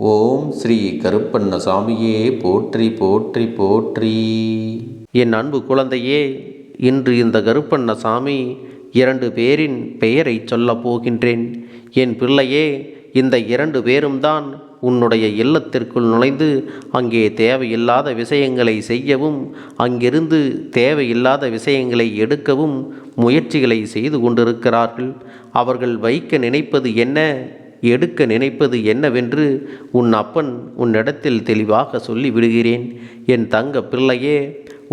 ஓம் ஸ்ரீ கருப்பண்ணசாமியே போற்றி போற்றி போற்றி. என் அன்பு குழந்தையே, இன்று இந்த கருப்பண்ணசாமி 2 பேரின் பெயரை சொல்லப் போகின்றேன். என் பிள்ளையே, இந்த 2 பேரும் தான் உன்னுடைய இல்லத்திற்குள் நுழைந்து அங்கே தேவையில்லாத விஷயங்களை செய்யவும், அங்கிருந்து தேவையில்லாத விஷயங்களை எடுக்கவும் முயற்சிகளை செய்து கொண்டிருக்கிறார்கள். அவர்கள் வைக்க நினைப்பது என்ன, எடுக்க நினைப்பது என்னவென்று உன் அப்பன் உன்னிடத்தில் தெளிவாக சொல்லிவிடுகிறேன். என் தங்க பிள்ளையே,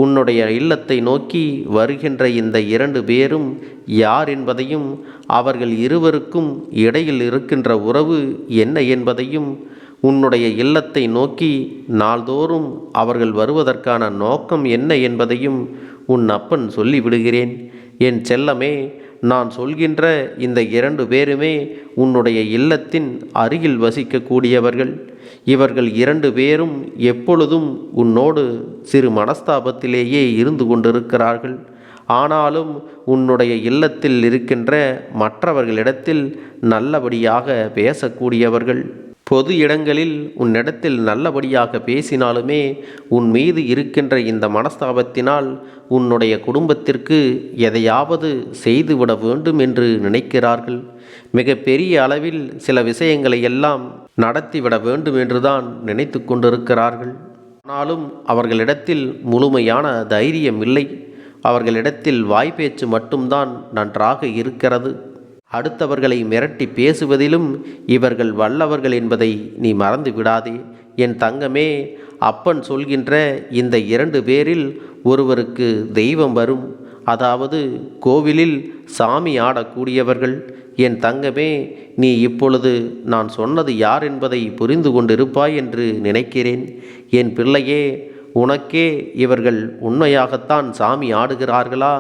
உன்னுடைய இல்லத்தை நோக்கி வருகின்ற இந்த 2 பேரும் யார் என்பதையும், அவர்கள் இருவருக்கும் இடையில் இருக்கின்ற உறவு என்ன என்பதையும், உன்னுடைய இல்லத்தை நோக்கி நாள்தோறும் அவர்கள் வருவதற்கான நோக்கம் என்ன என்பதையும் உன் அப்பன் சொல்லிவிடுகிறேன். என் செல்லமே, நான் சொல்கின்ற இந்த 2 பேருமே உன்னுடைய இல்லத்தின் அருகில் வசிக்கக்கூடியவர்கள். இவர்கள் 2 பேரும் எப்பொழுதும் உன்னோடு சிறு மனஸ்தாபத்திலேயே இருந்து கொண்டிருக்கிறார்கள். ஆனாலும் உன்னுடைய இல்லத்தில் இருக்கின்ற மற்றவர்களிடத்தில் நல்லபடியாக பேசக்கூடியவர்கள். பொது இடங்களில் உன்னிடத்தில் நல்லபடியாக பேசினாலுமே உன் மீது இருக்கின்ற இந்த மனஸ்தாபத்தினால் உன்னுடைய குடும்பத்திற்கு எதையாவது செய்துவிட வேண்டும் என்று நினைக்கிறார்கள். மிக பெரிய அளவில் சில விஷயங்களை எல்லாம் நடத்திவிட வேண்டும் என்றுதான் நினைத்து கொண்டிருக்கிறார்கள். ஆனாலும் அவர்களிடத்தில் முழுமையான தைரியம் இல்லை. அவர்களிடத்தில் வாய்ப்பேச்சு மட்டும்தான் நன்றாக இருக்கிறது. அடுத்தவர்களை மிரட்டி பேசுவதிலும் இவர்கள் வல்லவர்கள் என்பதை நீ மறந்து விடாதே. என் தங்கமே, அப்பன் சொல்கின்ற இந்த 2 பேரில் ஒருவருக்கு தெய்வம் வரும், அதாவது கோவிலில் சாமி ஆடக்கூடியவர்கள். என் தங்கமே, நீ இப்பொழுது நான் சொன்னது யார் என்பதை புரிந்து கொண்டிருப்பாய் என்று நினைக்கிறேன். என் பிள்ளையே, உனக்கே இவர்கள் உண்மையாகத்தான் சாமி ஆடுகிறார்களா?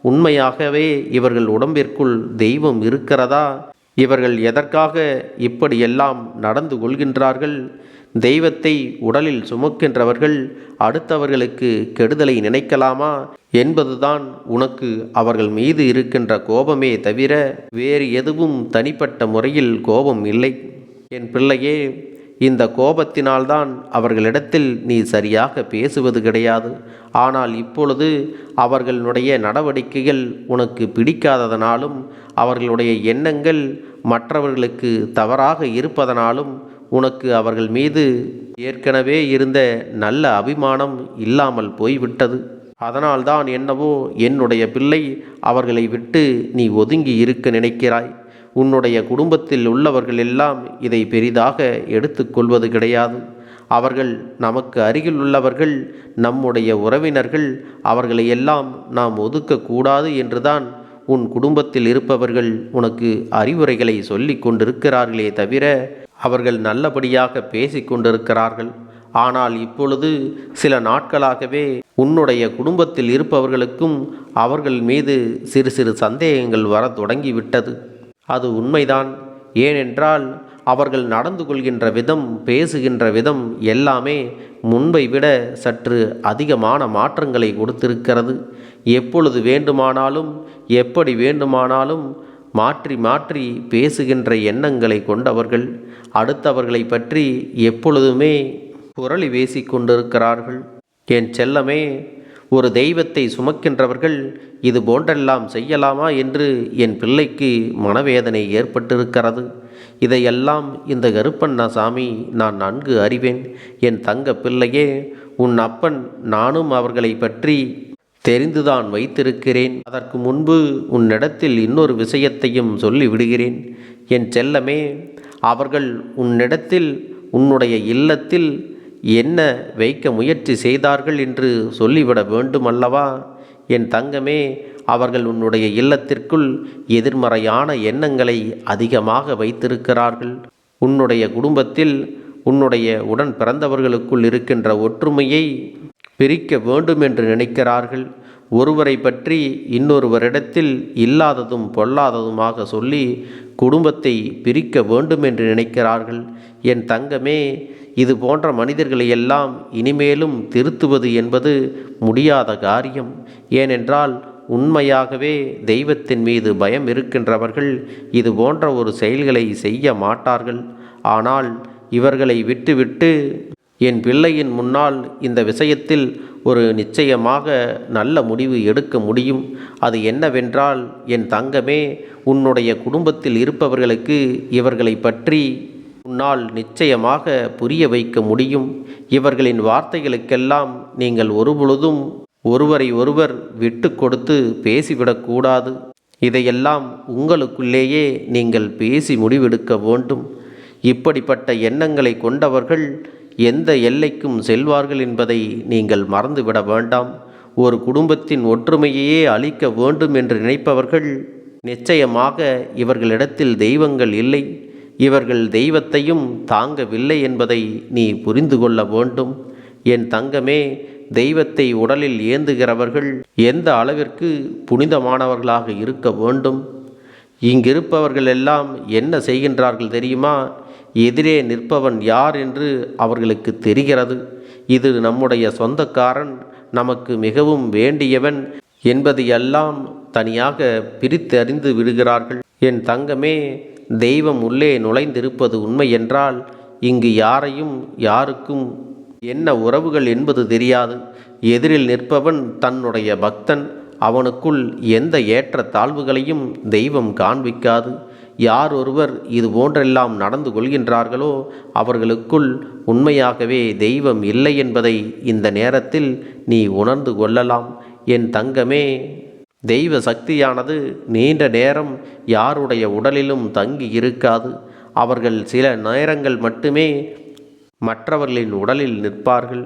உண்மையாகவே இவர்கள் உடம்பிற்குள் தெய்வம் இருக்கிறதா? இவர்கள் எதற்காக இப்படியெல்லாம் நடந்து கொள்கின்றார்கள்? தெய்வத்தை உடலில் சுமக்கின்றவர்கள் அடுத்தவர்களுக்கு கெடுதலை நினைக்கலாமா என்பதுதான் உனக்கு அவர்கள் மீது இருக்கின்ற கோபமே தவிர வேறு எதுவும் தனிப்பட்ட முறையில் கோபம் இல்லை. என் பிள்ளையே, இந்த கோபத்தினால்தான் அவர்களிடத்தில் நீ சரியாக பேசுவது கிடையாது. ஆனால் இப்பொழுது அவர்களுடைய நடவடிக்கைகள் உனக்கு பிடிக்காததனாலும், அவர்களுடைய எண்ணங்கள் மற்றவர்களுக்கு தவறாக இருப்பதனாலும் உனக்கு அவர்கள் மீது ஏற்கனவே இருந்த நல்ல அபிமானம் இல்லாமல் போய்விட்டது. அதனால்தான் என்னவோ என்னுடைய பிள்ளை, அவர்களை விட்டு நீ ஒதுங்கி இருக்க நினைக்கிறாய். உன்னுடைய குடும்பத்தில் உள்ளவர்கள் எல்லாம் இதை பெரிதாக எடுத்துக்கொள்வது கிடையாது. அவர்கள் நமக்கு அருகில் உள்ளவர்கள், நம்முடைய உறவினர்கள். அவர்களை எல்லாம் நாம் ஒதுக்கக்கூடாது என்றுதான் உன் குடும்பத்தில் இருப்பவர்கள் உனக்கு அறிவுரைகளை சொல்லி கொண்டிருக்கிறார்களே தவிர அவர்கள் நல்லபடியாக பேசி கொண்டிருக்கிறார்கள். ஆனால் இப்பொழுது சில நாட்களாகவே உன்னுடைய குடும்பத்தில் இருப்பவர்களுக்கும் அவர்கள் மீது சிறு சிறு சந்தேகங்கள் வர தொடங்கிவிட்டது. அது உண்மைதான். ஏனென்றால் அவர்கள் நடந்து கொள்கின்ற விதம், பேசுகின்ற விதம் எல்லாமே முன்பை விட சற்று அதிகமான மாற்றங்களை கொடுத்திருக்கிறது. எப்பொழுது வேண்டுமானாலும் எப்படி வேண்டுமானாலும் மாற்றி மாற்றி பேசுகின்ற எண்ணங்களை கொண்டவர்கள். அடுத்தவர்களை பற்றி எப்பொழுதுமே புரளி பேசி கொண்டிருக்கிறார்கள். என் செல்லமே, ஒரு தெய்வத்தை சுமக்கின்றவர்கள் இது போன்றெல்லாம் செய்யலாமா என்று என் பிள்ளைக்கு மனவேதனை ஏற்பட்டிருக்கிறது. இதையெல்லாம் இந்த கருப்பண்ணசாமி நான் நன்கு அறிவேன். என் தங்க பிள்ளையே, உன் அப்பன் நானும் அவர்களை பற்றி தெரிந்துதான் வைத்திருக்கிறேன். அதற்கு முன்பு உன்னிடத்தில் இன்னொரு விஷயத்தையும் சொல்லிவிடுகிறேன். என் செல்லமே, அவர்கள் உன்னிடத்தில் உன்னுடைய இல்லத்தில் என்ன வைக்க முயற்சி செய்தார்கள் என்று சொல்லிவிட வேண்டும் அல்லவா? என் தங்கமே, அவர்கள் உன்னுடைய இல்லத்திற்குள் எதிர்மறையான எண்ணங்களை அதிகமாக வைத்திருக்கிறார்கள். உன்னுடைய குடும்பத்தில் உன்னுடைய உடன் பிறந்தவர்களுக்குள் இருக்கின்ற ஒற்றுமையை பிரிக்க வேண்டும் என்று நினைக்கிறார்கள். ஒருவரை பற்றி இன்னொருவரிடத்தில் இல்லாததும் பொல்லாததுமாக சொல்லி குடும்பத்தை பிரிக்க வேண்டும் என்று நினைக்கிறார்கள். என் தங்கமே, இது போன்ற மனிதர்களை எல்லாம் இனிமேலும் திருத்துவது என்பது முடியாத காரியம். ஏனென்றால் உண்மையாகவே தெய்வத்தின் மீது பயம் இருக்கின்றவர்கள் இது போன்ற ஒரு செயல்களை செய்ய மாட்டார்கள். ஆனால் இவர்களை விட்டுவிட்டு என் பிள்ளையின் முன்னால் இந்த விஷயத்தில் ஒரு நிச்சயமாக நல்ல முடிவு எடுக்க முடியும். அது என்னவென்றால், என் தங்கமே, உன்னுடைய குடும்பத்தில் இருப்பவர்களுக்கு இவர்களை பற்றி உன்னால் நிச்சயமாக புரிய வைக்க முடியும். இவர்களின் வார்த்தைகளுக்கெல்லாம் நீங்கள் ஒருபொழுதும் ஒருவரை ஒருவர் விட்டு கொடுத்து பேசிவிடக்கூடாது. இதையெல்லாம் உங்களுக்குள்ளேயே நீங்கள் பேசி முடிவெடுக்க வேண்டும். இப்படிப்பட்ட எண்ணங்களை கொண்டவர்கள் எந்த எல்லைக்கும் செல்வார்கள் என்பதை நீங்கள் மறந்துவிட வேண்டாம். ஒரு குடும்பத்தின் ஒற்றுமையையே அழிக்க வேண்டும் என்று நினைப்பவர்கள் நிச்சயமாக இவர்களிடத்தில் தெய்வங்கள் இல்லை, இவர்கள் தெய்வத்தையும் தாங்கவில்லை என்பதை நீ புரிந்து கொள்ள வேண்டும். என் தங்கமே, தெய்வத்தை உடலில் ஏந்துகிறவர்கள் எந்த அளவிற்கு புனிதமானவர்களாக இருக்க வேண்டும். இங்கிருப்பவர்கள் எல்லாம் என்ன செய்கின்றார்கள் தெரியுமா? எதிரே நிற்பவன் யார் என்று அவர்களுக்கு தெரிகிறது. இது நம்முடைய சொந்தக்காரன், நமக்கு மிகவும் வேண்டியவன் என்பதையெல்லாம் தனியாக பிரித்தறிந்து விடுகிறார்கள். என் தங்கமே, தெய்வம் உள்ளே நுழைந்திருப்பது உண்மை என்றால் இங்கு யாருக்கும் என்ன உறவுகள் என்பது தெரியாது. எதிரில் நிற்பவன் தன்னுடைய பக்தன். அவனுக்குள் எந்த ஏற்ற தாழ்வுகளையும் தெய்வம் காண்பிக்காது. யார் ஒருவர் இது போன்றெல்லாம் நடந்து கொள்கின்றார்களோ அவர்களுக்குள் உண்மையாகவே தெய்வம் இல்லை என்பதை இந்த நேரத்தில் நீ உணர்ந்து கொள்ளலாம். என் தங்கமே, தெய்வ சக்தியானது நீண்ட நேரம் யாருடைய உடலிலும் தங்கி இருக்காது. அவர்கள் சில நேரங்கள் மட்டுமே மற்றவர்களின் உடலில் நிற்பார்கள்.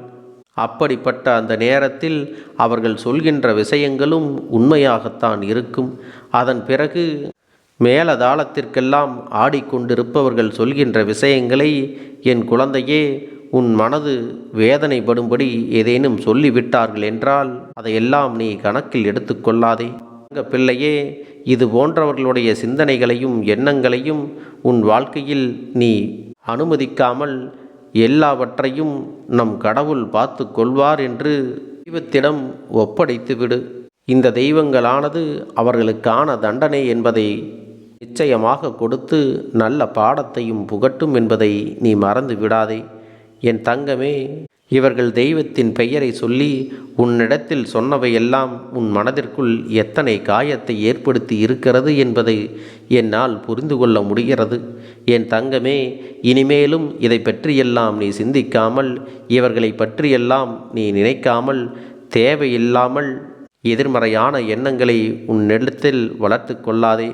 அப்படிப்பட்ட அந்த நேரத்தில் அவர்கள் சொல்கின்ற விஷயங்களும் உண்மையாகத்தான் இருக்கும். அதன் பிறகு மேலதாளத்திற்கெல்லாம் ஆடிக்கொண்டிருப்பவர்கள் சொல்கின்ற விஷயங்களை, என் குழந்தையே, உன் மனது வேதனைப்படும்படி ஏதேனும் சொல்லிவிட்டார்கள் என்றால் அதையெல்லாம் நீ கணக்கில் எடுத்துக்கொள்ளாதே. பிள்ளையே, இது போன்றவர்களுடைய சிந்தனைகளையும் எண்ணங்களையும் உன் வாழ்க்கையில் நீ அனுமதிக்காமல் எல்லாவற்றையும் நம் கடவுள் பார்த்து கொள்வார் என்று தெய்வத்திடம் ஒப்படைத்துவிடு. இந்த தெய்வங்களானது அவர்களுக்கான தண்டனை என்பதை நிச்சயமாக கொடுத்து நல்ல பாடத்தையும் புகட்டும் என்பதை நீ மறந்து விடாதே. என் தங்கமே, இவர்கள் தெய்வத்தின் பெயரை சொல்லி உன்னிடத்தில் சொன்னவையெல்லாம் உன் மனதிற்குள் எத்தனை காயத்தை ஏற்படுத்தி இருக்கிறது என்பதை என்னால் புரிந்து கொள்ள முடிகிறது. என் தங்கமே, இனிமேலும் இதை பற்றியெல்லாம் நீ சிந்திக்காமல், இவர்களை பற்றியெல்லாம் நீ நினைக்காமல், தேவையில்லாமல் எதிர்மறையான எண்ணங்களை உன்னிடத்தில் வளர்த்து கொள்ளாதே.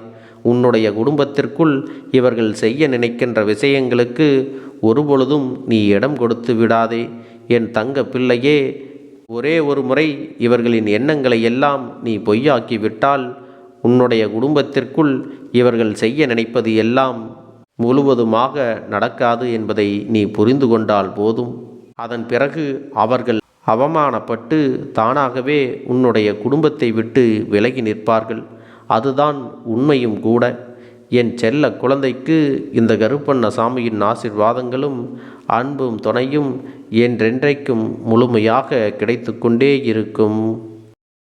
உன்னுடைய குடும்பத்திற்குள் இவர்கள் செய்ய நினைக்கின்ற விஷயங்களுக்கு ஒருபொழுதும் நீ இடம் கொடுத்து விடாதே. என் தங்க பிள்ளையே, ஒரே ஒரு முறை இவர்களின் எண்ணங்களை எல்லாம் நீ பொய்யாக்கி விட்டால் உன்னுடைய குடும்பத்திற்குள் இவர்கள் செய்ய நினைப்பது எல்லாம் முழுவதுமாக நடக்காது என்பதை நீ புரிந்து கொண்டால் போதும். அதன் பிறகு அவர்கள் அவமானப்பட்டு தானாகவே உன்னுடைய குடும்பத்தை விட்டு விலகி நிற்பார்கள். அதுதான் உண்மையும் கூட. என் செல்ல குழந்தைக்கு இந்த கருப்பண்ணசாமியின் ஆசீர்வாதங்களும் அன்பும் துணையும் என்றென்றைக்கும் முழுமையாக கிடைத்து கொண்டே இருக்கும்.